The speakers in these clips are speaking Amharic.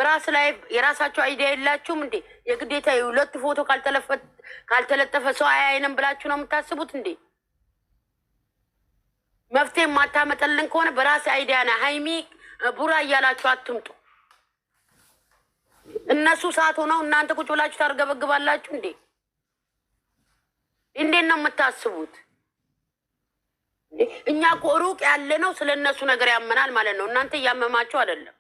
በራስ ላይ የራሳችሁ አይዲያ የላችሁም እንዴ? የግዴታ ሁለት ፎቶ ካልተለጠፈ ሰው አያይንም ብላችሁ ነው የምታስቡት እንዴ? መፍትሄ ማታመጣልን ከሆነ በራስ አይዲያ ና ሃይሚ ቡራ እያላችሁ አትምጡ። እነሱ ሰዓት ሆነው እናንተ ቁጭ ብላችሁ ታርገበግባላችሁ እንዴ? እንዴት ነው የምታስቡት? እኛ እኮ ሩቅ ያለ ነው ስለነሱ ነገር ያመናል ማለት ነው። እናንተ እያመማችሁ አይደለም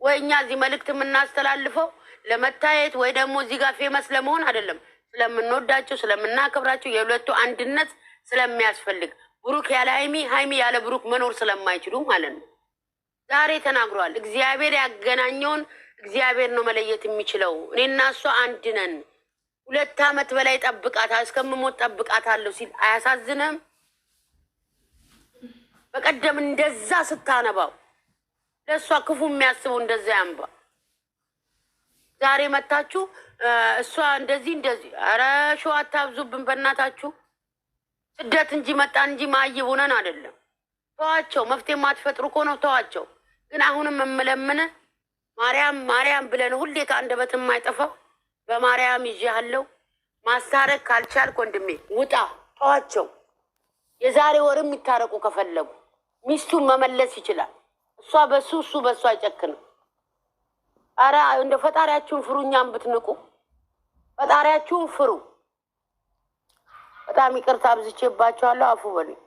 ወይ? እኛ እዚህ መልእክት የምናስተላልፈው ለመታየት ወይ ደግሞ እዚህ ጋር ፌመስ ለመሆን አይደለም። ስለምንወዳቸው ስለምናከብራቸው የሁለቱ አንድነት ስለሚያስፈልግ ብሩክ ያለ ሃይሚ፣ ሃይሚ ያለ ብሩክ መኖር ስለማይችሉ ማለት ነው። ዛሬ ተናግሯል። እግዚአብሔር ያገናኘውን እግዚአብሔር ነው መለየት የሚችለው። እኔና እሷ አንድ ነን። 2 ዓመት በላይ ጠብቃታለሁ፣ እስከምሞት ጠብቃታለሁ ሲል አያሳዝንም? በቀደም እንደዛ ስታነባው ለእሷ ክፉ የሚያስበው እንደዛ ያንባ። ዛሬ መታችሁ እሷ እንደዚህ። ኧረ ሸዋ አታብዙብን በእናታችሁ። ስደት እንጂ መጣን እንጂ ማይብ ሆነን አይደለም። ተዋቸው። መፍትሄ የማትፈጥሩ እኮ ነው ተዋቸው። ግን አሁንም የምለምን ማርያም ማርያም ብለን ሁሌ ከአንደበት የማይጠፋው በማርያም ይዤሃለሁ። ማስታረቅ ካልቻልክ ወንድሜ ውጣ፣ ተዋቸው። የዛሬ ወርም ይታረቁ ከፈለጉ ሚስቱን መመለስ ይችላል። እሷ በሱ እሱ በሱ አይጨክንም። አረ እንደ ፈጣሪያችሁን ፍሩ። እኛም ብትንቁ ፈጣሪያችሁን ፍሩ። በጣም ይቅርታ አብዝቼባችኋለሁ። አፉ በሉኝ።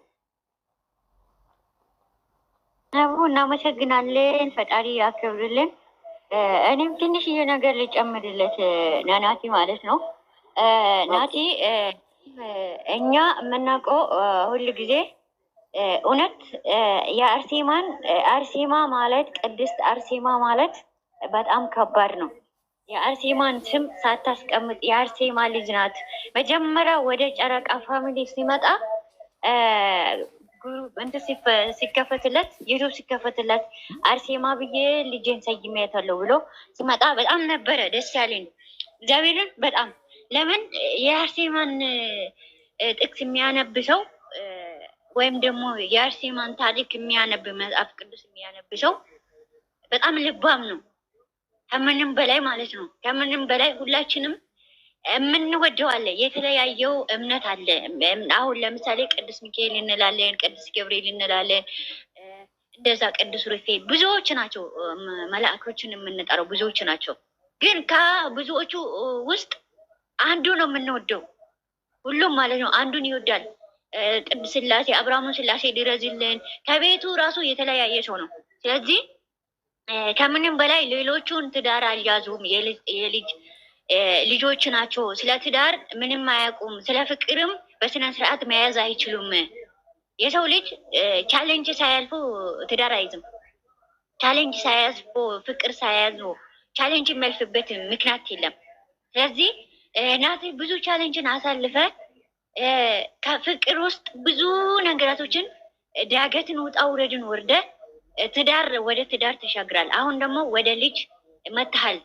አቡ እናመሰግናለን። ፈጣሪ ያክብርልን። እኔም ትንሽዬ ነገር ልጨምርለት ናቲ ማለት ነው። ናቲ እኛ የምናውቀው ሁል ጊዜ እውነት አርሴማ ማለት ቅድስት አርሴማ ማለት በጣም ከባድ ነው። የአርሴማን ስም ሳታስቀምጥ የአርሴማ ልጅ ናት። መጀመሪያ ወደ ጨረቃ ፋሚሊ ሲመጣ እንትን ሲከፈትለት ዩቱብ ሲከፈትለት አርሴማ ብዬ ልጄን ሰይሜያታለሁ ብሎ ሲመጣ በጣም ነበረ ደስ ያለኝ እግዚአብሔርን በጣም። ለምን የአርሴማን ጥቅስ የሚያነብ ሰው ወይም ደግሞ የአርሴማን ታሪክ የሚያነብ መጽሐፍ ቅዱስ የሚያነብ ሰው በጣም ልባም ነው። ከምንም በላይ ማለት ነው። ከምንም በላይ ሁላችንም የምንወደዋለን። የተለያየው እምነት አለ። አሁን ለምሳሌ ቅዱስ ሚካኤል እንላለን፣ ቅዱስ ገብርኤል እንላለን፣ እንደዛ ቅዱስ ሩፋኤል ብዙዎች ናቸው። መላእክቶችን የምንጠራው ብዙዎች ናቸው። ግን ከብዙዎቹ ውስጥ አንዱ ነው የምንወደው። ሁሉም ማለት ነው አንዱን ይወዳል። ቅዱስ ስላሴ አብርሃሙን ስላሴ ድረዝልን ከቤቱ ራሱ የተለያየ ሰው ነው። ስለዚህ ከምንም በላይ ሌሎቹን ትዳር አልያዙም። ልጆች ናቸው። ስለ ትዳር ምንም አያውቁም። ስለ ፍቅርም በስነ ስርዓት መያዝ አይችሉም። የሰው ልጅ ቻሌንጅ ሳያልፉ ትዳር አይዝም። ቻሌንጅ ሳያልፉ ፍቅር ሳያዙ ቻሌንጅ የሚያልፍበት ምክንያት የለም። ስለዚህ ናቲ ብዙ ቻሌንጅን አሳልፈ ከፍቅር ውስጥ ብዙ ነገራቶችን ዳገትን ውጣ ውረድን ወርደ ትዳር ወደ ትዳር ተሻግራል። አሁን ደግሞ ወደ ልጅ መጥተሃል።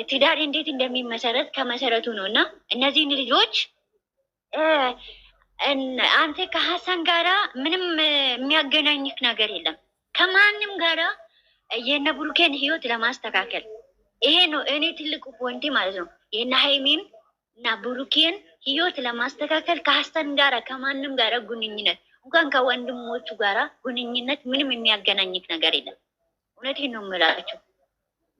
ትዳር እንዴት እንደሚመሰረት ከመሰረቱ ነው። እና እነዚህን ልጆች አንተ ከሀሰን ጋራ ምንም የሚያገናኝክ ነገር የለም። ከማንም ጋራ የነ ብሩኬን ህይወት ለማስተካከል ይሄ ነው እኔ ትልቁ ፖይንቴ ማለት ነው። የነ ሃይሚን እና ብሩኬን ህይወት ለማስተካከል ከሀሰን ጋራ ከማንም ጋራ ግንኙነት እንኳን ከወንድሞቹ ጋራ ግንኙነት ምንም የሚያገናኝክ ነገር የለም። እውነቴን ነው የምላችሁ።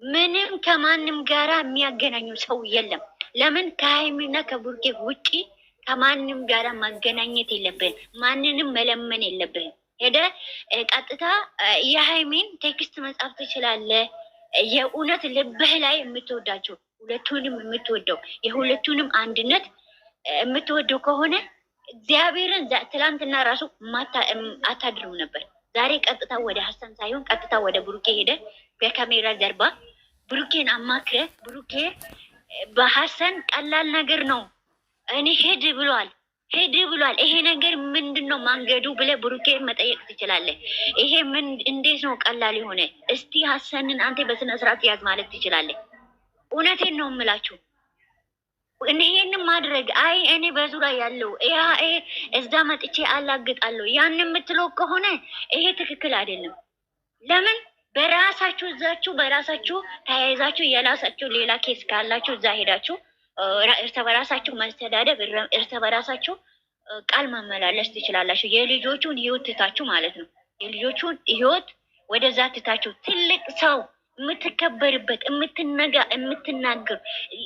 ምንም ከማንም ጋራ የሚያገናኙ ሰው የለም። ለምን ከሃይሚና ከብሩኬ ውጪ ከማንም ጋራ ማገናኘት የለብህም። ማንንም መለመን የለብህም። ሄደ ቀጥታ የሃይሚን ቴክስት መጻፍ ትችላለህ። የእውነት ልብህ ላይ የምትወዳቸው ሁለቱንም የምትወደው የሁለቱንም አንድነት የምትወደው ከሆነ እግዚአብሔርን ትላንትና ራሱ አታድርም ነበር። ዛሬ ቀጥታ ወደ ሀሰን ሳይሆን ቀጥታ ወደ ብሩኬ ሄደ። በካሜራ ጀርባ ብሩኬን አማክረ ብሩኬ በሀሰን ቀላል ነገር ነው እኔ ሄድ ብሏል። ይሄ ነገር ምንድነው ማንገዱ ብለ ብሩኬ መጠየቅ ትችላለህ። ይሄ እንዴት ነው ቀላል የሆነ? እስቲ ሀሰንን አንተ በስነ ስርዓት ያዝ ማለት ትችላለህ። እውነቴን ነው የምላችሁ። ይሄንን ማድረግ አይ እኔ በዙሪያ ያለው እዛ መጥቼ አላግጣለሁ ያን የምትለው ከሆነ ይሄ ትክክል አይደለም። ለምን በራሳችሁ ተያይዛችሁ የራሳችሁ ሌላ ኬስ ካላችሁ እዛ ሄዳችሁ እርስ በራሳችሁ ማስተዳደብ እርስ በራሳችሁ ቃል ማመላለስ ትችላላችሁ። የልጆቹን ህይወት ትታችሁ ማለት ነው። የልጆቹን ህይወት ወደዛ ትታችሁ ትልቅ ሰው የምትከበርበት የምትናገር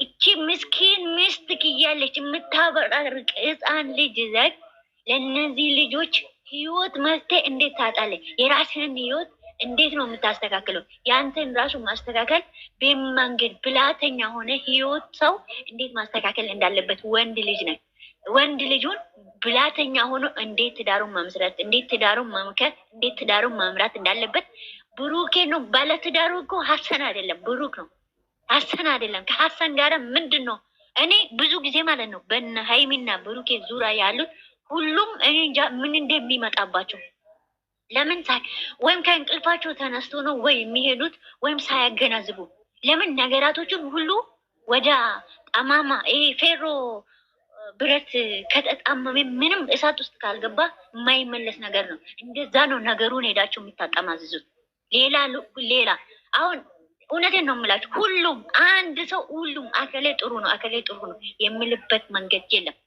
እቺ ምስኪን ሚስት እያለች የምታበራርቅ ህፃን ልጅ ዘግ ለእነዚህ ልጆች ህይወት መፍትሄ እንዴት ታጣለች? የራስህን ህይወት እንዴት ነው የምታስተካክለው? ያንተን ራሱ ማስተካከል በመንገድ ብላተኛ ሆነ ህይወት ሰው እንዴት ማስተካከል እንዳለበት ወንድ ልጅ ነው። ወንድ ልጁን ብላተኛ ሆኖ እንዴት ትዳሩን መመስረት፣ እንዴት ትዳሩን መምከር፣ እንዴት ትዳሩን መምራት እንዳለበት ብሩኬ ነው። ባለትዳሩ እኮ ሀሰን አይደለም ብሩክ ነው። ሀሰን አይደለም። ከሀሰን ጋር ምንድን ነው እኔ ብዙ ጊዜ ማለት ነው በነ ሀይሚና ብሩኬ ዙሪያ ያሉት ሁሉም እኔ እንጃ ምን እንደሚመጣባቸው ለምን ወይም ከእንቅልፋቸው ተነስቶ ነው ወይ የሚሄዱት ወይም ሳያገናዝቡ ለምን ነገራቶችን ሁሉ ወደ ጠማማ ይሄ ፌሮ ብረት ከተጣመመ ምንም እሳት ውስጥ ካልገባ የማይመለስ ነገር ነው። እንደዛ ነው ነገሩን ሄዳቸው የሚታጠማዝዙት። ሌላ አሁን እውነቴን ነው የምላችሁ። ሁሉም አንድ ሰው ሁሉም አከሌ ጥሩ ነው አከሌ ጥሩ ነው የሚልበት መንገድ የለም።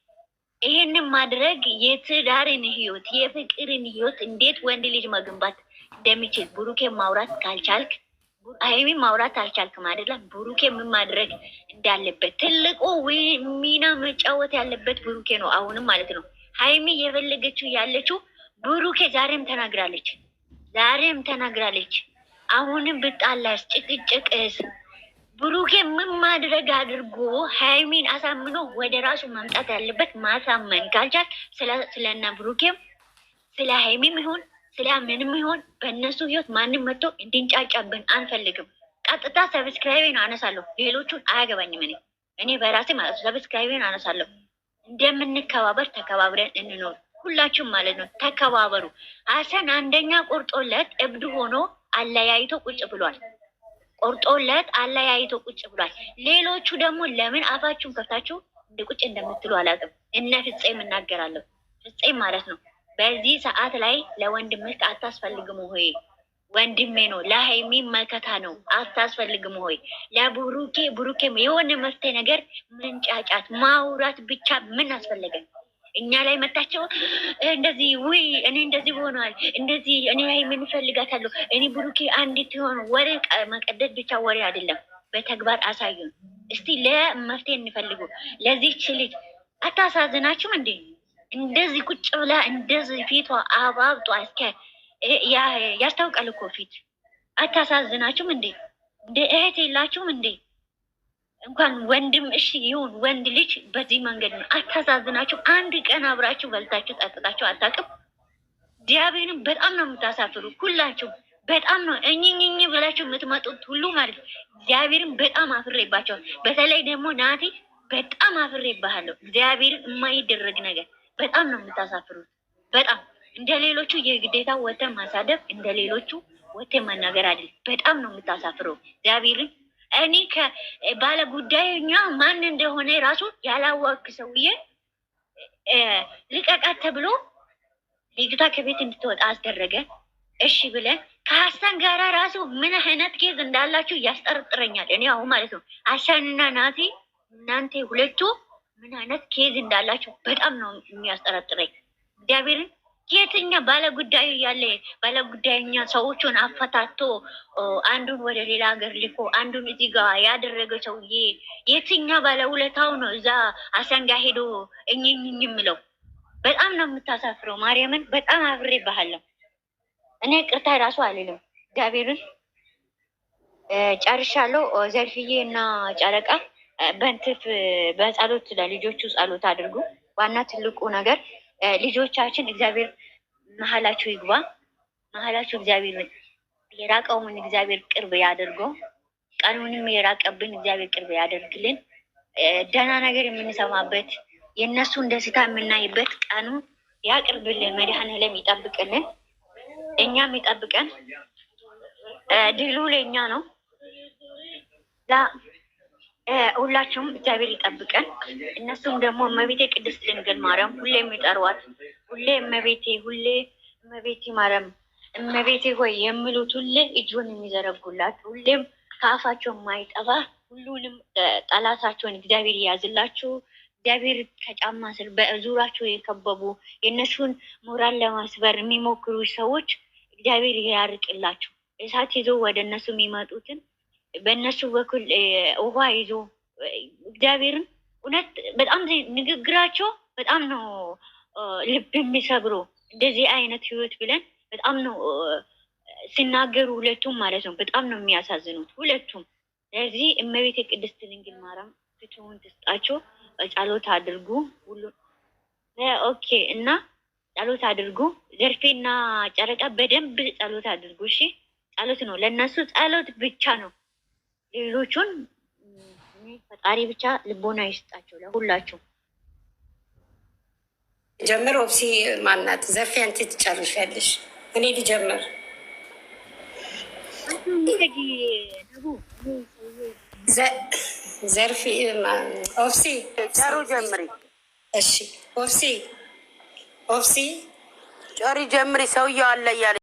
ይሄንን ማድረግ የትዳርን ህይወት የፍቅርን ህይወት እንዴት ወንድ ልጅ መገንባት እንደሚችል ብሩኬ ማውራት ካልቻልክ ሀይሚ ማውራት አልቻልክም አይደለም። ብሩኬ ምን ማድረግ እንዳለበት ትልቁ ሚና መጫወት ያለበት ብሩኬ ነው አሁንም ማለት ነው። ሀይሚ የፈለገችው ያለችው ብሩኬ ዛሬም ተናግራለች። አሁንም ብጣላስ ጭቅጭቅስ ብሩኬ ምን ማድረግ አድርጎ ሀይሚን አሳምኖ ወደ ራሱ ማምጣት ያለበት ማሳመን ካልቻል ስለና ብሩኬም ስለ ሀይሚም ይሁን ስለ ምንም ይሁን በእነሱ ህይወት ማንም መጥቶ እንድንጫጫብን አንፈልግም። ቀጥታ ሰብስክራይቤን አነሳለሁ። ሌሎቹን አያገባኝም። እኔ በራሴ ማለት ሰብስክራይቤን አነሳለሁ። እንደምንከባበር ተከባብረን እንኖር ሁላችሁም ማለት ነው። ተከባበሩ። ሀሰን አንደኛ ቆርጦለት እብድ ሆኖ አለያይቶ ቁጭ ብሏል። ሌሎቹ ደግሞ ለምን አፋችሁን ከፍታችሁ እንደ ቁጭ እንደምትሉ አላውቅም። እነ ፍፄም እናገራለሁ። ፍፄም ማለት ነው በዚህ ሰዓት ላይ ለወንድምህ አታስፈልግም ሆይ? ወንድሜ ነው። ለሀይሚ መከታ ነው። አታስፈልግም ሆይ? ለብሩኬም የሆነ መፍትሄ ነገር መንጫጫት ማውራት ብቻ ምን አስፈለገን? እኛ ላይ መጣቸው እንደዚህ ውይ እኔ እንደዚህ ሆኗል እንደዚህ እኔ ሀይሚን እፈልጋታለሁ እኔ ብሩኬ አንዲት ሆኖ ወሬ መቀደድ ብቻ ወሬ አይደለም። በተግባር አሳዩን እስቲ። ለመፍትሄ እንፈልጉ። ለዚህች ልጅ አታሳዝናችሁም እንዴ? እንደዚህ ቁጭ ብላ እንደዚህ ፊቷ አባብጧ እስከ ያስታውቃል እኮ ፊት። አታሳዝናችሁም እንዴ? እንደ እህት የላችሁም እንዴ? እንኳን ወንድም እሺ ይሁን ወንድ ልጅ በዚህ መንገድ ነው። አታሳዝናችሁም? አንድ ቀን አብራችሁ በልታችሁ ጠጥታችሁ አታውቅም? ዲያቤንም በጣም ነው የምታሳፍሩ ሁላችሁ። በጣም ነው እኝኝኝ ብላችሁ የምትመጡት ሁሉ ማለት ነው። እግዚአብሔርን በጣም አፍሬባቸዋል። በተለይ ደግሞ ናቲ በጣም አፍሬባሃለሁ። እግዚአብሔርን የማይደረግ ነገር በጣም ነው የምታሳፍሩት። በጣም እንደ ሌሎቹ የግዴታ ወተን ማሳደብ እንደ ሌሎቹ ወተን መናገር አይደለም። በጣም ነው የምታሳፍረው እግዚአብሔርን። እኔ ከባለ ጉዳይኛ ማን እንደሆነ ራሱ ያላወቅ ሰውዬ ልቀቃት ተብሎ ልጅቷ ከቤት እንድትወጣ አስደረገ። እሺ ብለን ከሀሰን ጋራ ራሱ ምን አይነት ኬዝ እንዳላችሁ እያስጠረጥረኛል። እኔ አሁን ማለት ነው ሀሰንና ናቲ እናንተ ሁለቱ ምን አይነት ኬዝ እንዳላችሁ በጣም ነው የሚያስጠረጥረኝ እግዚአብሔርን። የትኛ ባለጉዳዩ ያለ ባለጉዳይኛ ሰዎቹን አፈታቶ አንዱን ወደ ሌላ ሀገር ልኮ አንዱን እዚህ ጋር ያደረገ ሰውዬ የትኛ ባለውለታው ነው እዛ ሀሰን ጋር ሄዶ እኝኝኝ የምለው? በጣም ነው የምታሳፍረው። ማርያምን በጣም አፍሬብሃለሁ። እኔ ቅርታ ራሱ አልልም እግዚአብሔርን። ጨርሻለሁ። ዘርፍዬ እና ጨረቃ በንትፍ በጸሎት ለልጆቹ ጸሎት አድርጉ። ዋና ትልቁ ነገር ልጆቻችን እግዚአብሔር መሀላችሁ ይግባ። መሀላችሁ እግዚአብሔር የራቀውን እግዚአብሔር ቅርብ ያደርገው። ቀኑንም የራቀብን እግዚአብሔር ቅርብ ያደርግልን። ደህና ነገር የምንሰማበት የእነሱን ደስታ የምናይበት ቀኑ ያቅርብልን። መድኃኔዓለም ይጠብቅልን፣ እኛም ይጠብቀን። ድሉ ለእኛ ነው። ሁላችሁም እግዚአብሔር ይጠብቀን። እነሱም ደግሞ እመቤቴ ቅድስት ድንግል ማርያም ሁሌ የሚጠሯት ሁሌ እመቤቴ ማርያም እመቤቴ ሆይ የሚሉት ሁሌ እጁን የሚዘረጉላት ሁሌም ከአፋቸው የማይጠፋ ሁሉንም ጠላታቸውን እግዚአብሔር ይያዝላችሁ። እግዚአብሔር ከጫማ ስር በዙራቸው የከበቡ የእነሱን ሞራል ለማስበር የሚሞክሩ ሰዎች እግዚአብሔር ያርቅላቸው። እሳት ይዞ ወደ እነሱ የሚመጡትን በእነሱ በኩል ውሃ ይዞ እግዚአብሔርን እውነት በጣም ንግግራቸው በጣም ነው ልብ የሚሰብሩ። እንደዚህ አይነት ህይወት ብለን በጣም ነው ሲናገሩ ሁለቱም ማለት ነው። በጣም ነው የሚያሳዝኑት ሁለቱም። ስለዚህ እመቤት የቅድስት ድንግል ማርያም ፍትሁን ትስጣቸው። ጸሎት አድርጉ ሁሉ ኦኬ። እና ጸሎት አድርጉ። ዘርፌና ጨረቃ በደንብ ጸሎት አድርጉ። እሺ፣ ጸሎት ነው ለእነሱ ጸሎት ብቻ ነው። ሌሎቹን ፈጣሪ ብቻ ልቦና ይስጣቸው ለሁላችሁ። ጀምር። ኦፕሲ ማናት? ዘርፌ አንቺ ትጨርሻለሽ፣ እኔ ልጀምር። ዘርፌ ኦፕሲ ጨሩ ጀምሪ። እሺ ኦፕሲ ጨሪ ጀምሪ። ሰውየው አለ እያለ